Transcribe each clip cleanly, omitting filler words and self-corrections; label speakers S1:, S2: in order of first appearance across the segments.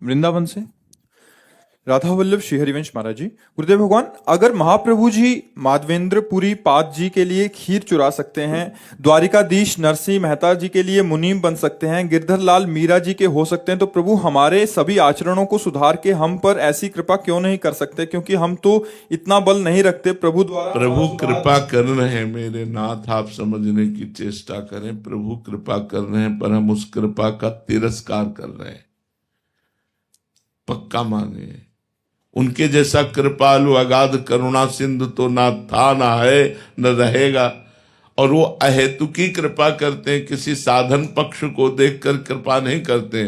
S1: वृंदावन से राधा वल्लभ श्री हरिवंश महाराज जी। गुरुदेव भगवान, अगर महाप्रभु जी माधवेंद्रपुरी पाद जी के लिए खीर चुरा सकते हैं, द्वारिकाधीश नरसिंह मेहता जी के लिए मुनीम बन सकते हैं, गिरधर लाल मीरा जी के हो सकते हैं, तो प्रभु हमारे सभी आचरणों को सुधार के हम पर ऐसी कृपा क्यों नहीं कर सकते? क्योंकि हम तो इतना बल नहीं रखते प्रभु द्वारा।
S2: प्रभु कृपा कर रहे हैं मेरे नाथ, आप समझने की चेष्टा करें। प्रभु कृपा कर रहे हैं, पर हम उस कृपा का तिरस्कार कर रहे हैं। पक्का मानिए, उनके जैसा कृपालु अगाध करुणा सिंधु तो ना था, ना है, न रहेगा। और वो अहेतुकी कृपा करते हैं, किसी साधन पक्ष को देखकर कृपा नहीं करते।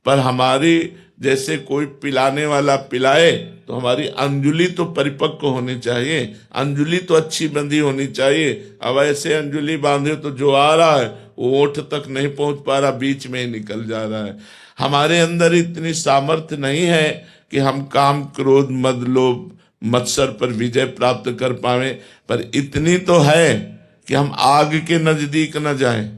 S2: पर हमारी जैसे कोई पिलाने वाला पिलाए तो हमारी अंजुली तो परिपक्व होनी चाहिए, अंजुली तो अच्छी बंधी होनी चाहिए। अब ऐसे अंजुली बांधे तो जो आ रहा है वो ओठ तक नहीं पहुंच पा रहा, बीच में ही निकल जा रहा है। हमारे अंदर इतनी सामर्थ्य नहीं है कि हम काम क्रोध मद लोभ मत्सर पर विजय प्राप्त कर पावे, पर इतनी तो है कि हम आग के नजदीक न जाएं,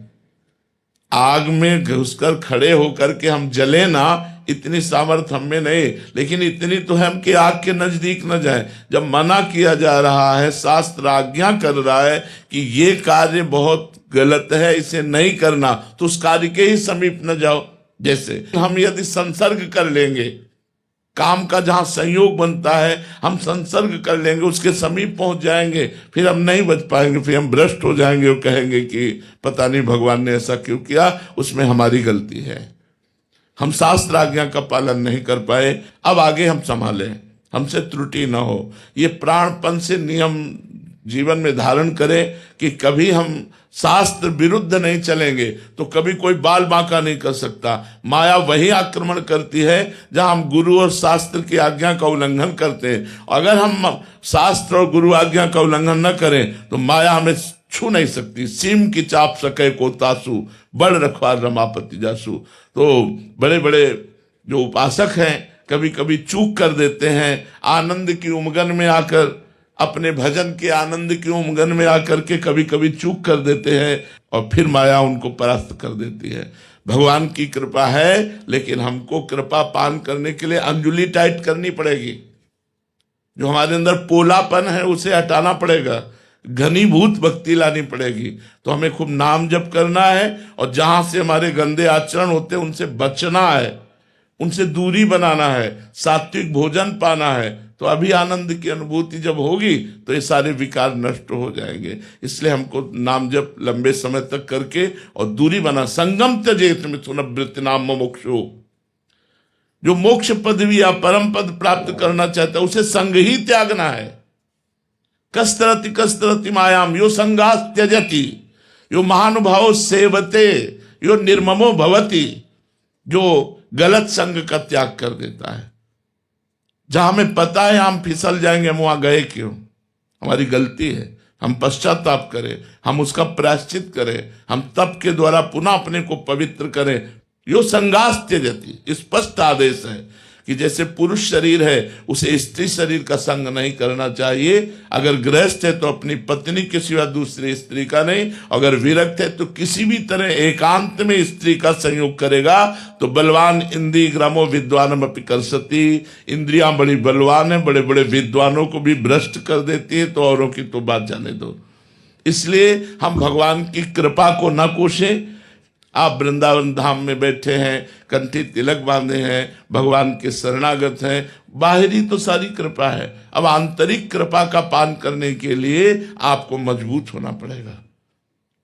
S2: आग में घुसकर खड़े होकर के हम जले ना, इतनी सामर्थ्य हमें नहीं। लेकिन इतनी तो है हम कि आग के नजदीक न जाएं। जब मना किया जा रहा है, शास्त्र आज्ञा कर रहा है कि ये कार्य बहुत गलत है, इसे नहीं करना, तो उस कार्य के ही समीप न जाओ। जैसे हम यदि संसर्ग कर लेंगे, काम का जहां संयोग बनता है हम संसर्ग कर लेंगे, उसके समीप पहुंच जाएंगे, फिर हम नहीं बच पाएंगे, फिर हम भ्रष्ट हो जाएंगे और कहेंगे कि पता नहीं भगवान ने ऐसा क्यों किया, उसमें हमारी गलती है, हम शास्त्र आज्ञा का पालन नहीं कर पाए। अब आगे हम संभालें, हमसे त्रुटि ना हो। ये प्राणपन से नियम जीवन में धारण करें कि कभी हम शास्त्र विरुद्ध नहीं चलेंगे तो कभी कोई बाल बांका नहीं कर सकता। माया वही आक्रमण करती है जहां हम गुरु और शास्त्र की आज्ञा का उल्लंघन करते हैं। अगर हम शास्त्र और गुरु आज्ञा का उल्लंघन न करें तो माया हमें छू नहीं सकती। सीम की चाप सके को तासु, बड़ रखवार रमापति जासु। तो बड़े बड़े जो उपासक हैं कभी कभी चूक कर देते हैं, आनंद की उमगन में आकर, अपने भजन के आनंद की उमगन में आकर के कभी कभी चूक कर देते हैं और फिर माया उनको परास्त कर देती है। भगवान की कृपा है, लेकिन हमको कृपा पान करने के लिए अंजुली टाइट करनी पड़ेगी। जो हमारे अंदर पोलापन है उसे हटाना पड़ेगा, घनीभूत भक्ति लानी पड़ेगी। तो हमें खूब नाम जप करना है और जहां से हमारे गंदे आचरण होते हैं उनसे बचना है, उनसे दूरी बनाना है, सात्विक भोजन पाना है। तो अभी आनंद की अनुभूति जब होगी तो ये सारे विकार नष्ट हो जाएंगे। इसलिए हमको नाम जप लंबे समय तक करके और दूरी बना। संगम त्यजेत मिथुनवृत्ति नाम मोक्षो, जो मोक्ष पदवी या परम पद प्राप्त करना चाहता है उसे संग ही त्यागना है। कस्तरति कस्तरति मायाम यो संगास त्यजति, यो महानुभाव सेवते, यो निर्ममो भवति, जो गलत संग का त्याग कर देता है। जहां हमें पता है हम फिसल जाएंगे, हम वहां गए क्यों, हमारी गलती है, हम पश्चाताप करें, हम उसका प्रायश्चित करें, हम तप के द्वारा पुनः अपने को पवित्र करें। यो संगास त्यजति, स्पष्ट आदेश है कि जैसे पुरुष शरीर है उसे स्त्री शरीर का संग नहीं करना चाहिए। अगर गृहस्थ है तो अपनी पत्नी के सिवा दूसरी स्त्री का नहीं, अगर विरक्त है तो किसी भी तरह एकांत में स्त्री का संयोग करेगा तो बलवान इंद्रिय ग्रामो विद्वानम अपि करसति, इंद्रियां बड़ी बलवान है, बड़े बड़े विद्वानों को भी भ्रष्ट कर देती है, तो औरों की तो बात जाने दो। इसलिए हम भगवान की कृपा को न कोसें। आप वृंदावन धाम में बैठे हैं, कंठी तिलक बांधे हैं, भगवान के शरणागत हैं, बाहरी तो सारी कृपा है। अब आंतरिक कृपा का पान करने के लिए आपको मजबूत होना पड़ेगा,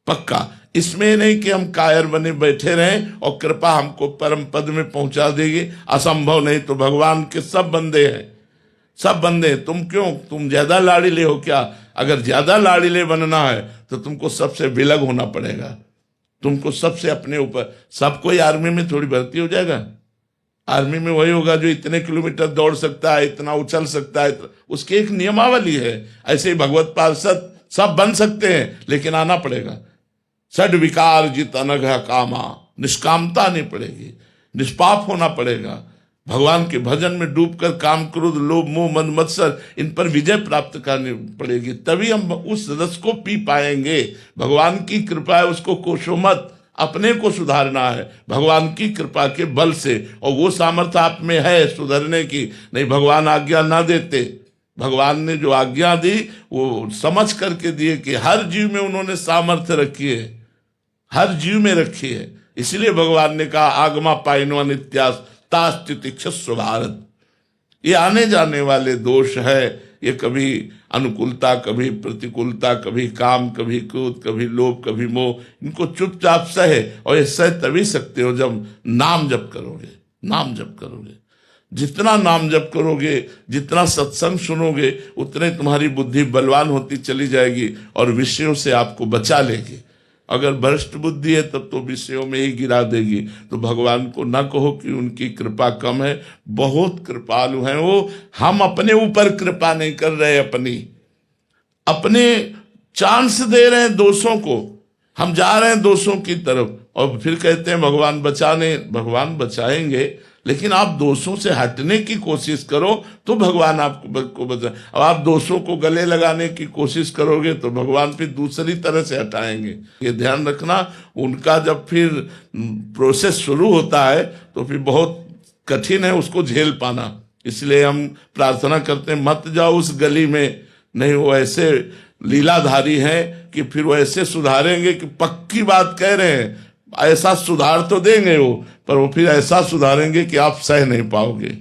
S2: पक्का। इसमें नहीं कि हम कायर बने बैठे रहें और कृपा हमको परम पद में पहुंचा देगी, असंभव नहीं। तो भगवान के सब बंदे हैं, सब बंदे। तुम क्यों, तुम ज्यादा लाड़ीले हो क्या? अगर ज्यादा लाड़ीले बनना है तो तुमको सबसे विलग होना पड़ेगा, तुमको सबसे अपने ऊपर। सब कोई आर्मी में थोड़ी भर्ती हो जाएगा। आर्मी में वही होगा जो इतने किलोमीटर दौड़ सकता है, इतना उछल सकता है, उसकी एक नियमावली है। ऐसे ही भगवत पार्षद सब बन सकते हैं, लेकिन आना पड़ेगा। सड विकार जित अनघ कामा, निष्कामता नहीं पड़ेगी, निष्पाप होना पड़ेगा। भगवान के भजन में डूबकर काम क्रोध लोभ मोह मद मत्सर इन पर विजय प्राप्त करनी पड़ेगी, तभी हम उस रस को पी पाएंगे। भगवान की कृपा है, उसको कोसो मत, अपने को सुधारना है भगवान की कृपा के बल से, और वो सामर्थ्य आप में है सुधरने की। नहीं, भगवान आज्ञा ना देते। भगवान ने जो आज्ञा दी वो समझ करके दिए कि हर जीव में उन्होंने सामर्थ्य रखी है, हर जीव में रखी है। इसलिए भगवान ने कहा आगमा पाइनो नित्यास तास्तितिक्षस्व भारत। ये आने जाने वाले दोष है, ये कभी अनुकूलता, कभी प्रतिकूलता, कभी काम, कभी क्रोध, कभी लोभ, कभी मोह, इनको चुपचाप सहे। और ये सह तभी सकते हो जब नाम जप करोगे। नाम जप करोगे, जितना नाम जप करोगे, जितना सत्संग सुनोगे, उतने तुम्हारी बुद्धि बलवान होती चली जाएगी और विषयों से आपको बचा लेगी। अगर भ्रष्ट बुद्धि है तब तो विषयों में ही गिरा देगी। तो भगवान को ना कहो कि उनकी कृपा कम है, बहुत कृपालु हैं वो। हम अपने ऊपर कृपा नहीं कर रहे, अपने चांस दे रहे हैं दोषों को, हम जा रहे हैं दोषों की तरफ और फिर कहते हैं भगवान बचाने। भगवान बचाएंगे, लेकिन आप दोषों से हटने की कोशिश करो तो भगवान आपको बचा। अब आप दोषों को गले लगाने की कोशिश करोगे तो भगवान फिर दूसरी तरह से हटाएंगे। ये ध्यान रखना, उनका जब फिर प्रोसेस शुरू होता है तो फिर बहुत कठिन है उसको झेल पाना। इसलिए हम प्रार्थना करते हैं मत जाओ उस गली में। नहीं, वो ऐसे लीलाधारी हैं कि फिर वो ऐसे सुधारेंगे कि पक्की बात कह रहे हैं, ऐसा सुधार तो देंगे वो, पर वो फिर ऐसा सुधारेंगे कि आप सह नहीं पाओगे।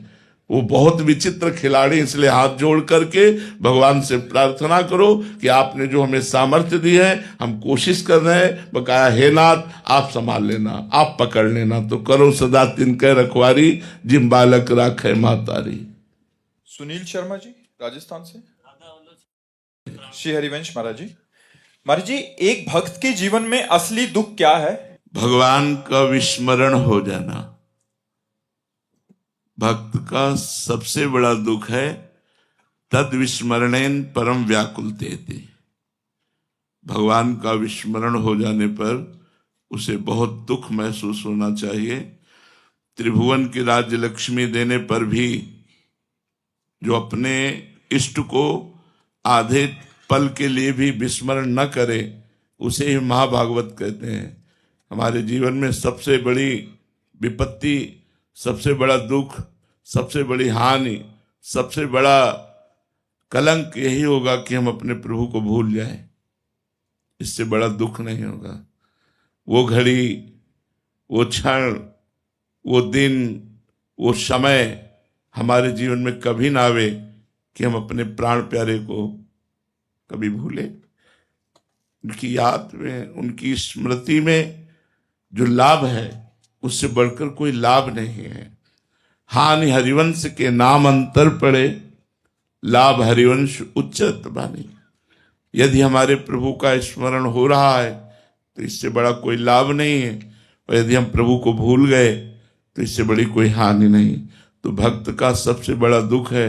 S2: वो बहुत विचित्र खिलाड़ी। इसलिए हाथ जोड़ करके भगवान से प्रार्थना करो कि आपने जो हमें सामर्थ्य दी है, हम कोशिश कर रहे हैं, बकाया हे नाथ आप संभाल लेना, आप पकड़ लेना। तो करो सदा तिनके रखवारी, जिम बालक राखे मातारी।
S1: सुनील शर्मा जी राजस्थान से। श्री हरिवंश महाराज जी। महाराज जी, एक भक्त के जीवन में असली दुख क्या है?
S2: भगवान का विस्मरण हो जाना। भक्त का सबसे बड़ा दुख है तद विस्मरणेन परम व्याकुलतेति। भगवान का विस्मरण हो जाने पर उसे बहुत दुख महसूस होना चाहिए। त्रिभुवन की राज्य लक्ष्मी देने पर भी जो अपने इष्ट को आधे पल के लिए भी विस्मरण न करे, उसे ही महाभागवत कहते हैं। हमारे जीवन में सबसे बड़ी विपत्ति, सबसे बड़ा दुख, सबसे बड़ी हानि, सबसे बड़ा कलंक यही होगा कि हम अपने प्रभु को भूल जाएं। इससे बड़ा दुख नहीं होगा। वो घड़ी, वो क्षण, वो दिन, वो समय हमारे जीवन में कभी ना आवे कि हम अपने प्राण प्यारे को कभी भूले। उनकी याद में, उनकी स्मृति में जो लाभ है उससे बढ़कर कोई लाभ नहीं है। हानि हरिवंश के नाम अंतर पड़े, लाभ हरिवंश उच्चत बानी। यदि हमारे प्रभु का स्मरण हो रहा है तो इससे बड़ा कोई लाभ नहीं है, और यदि हम प्रभु को भूल गए तो इससे बड़ी कोई हानि नहीं। तो भक्त का सबसे बड़ा दुख है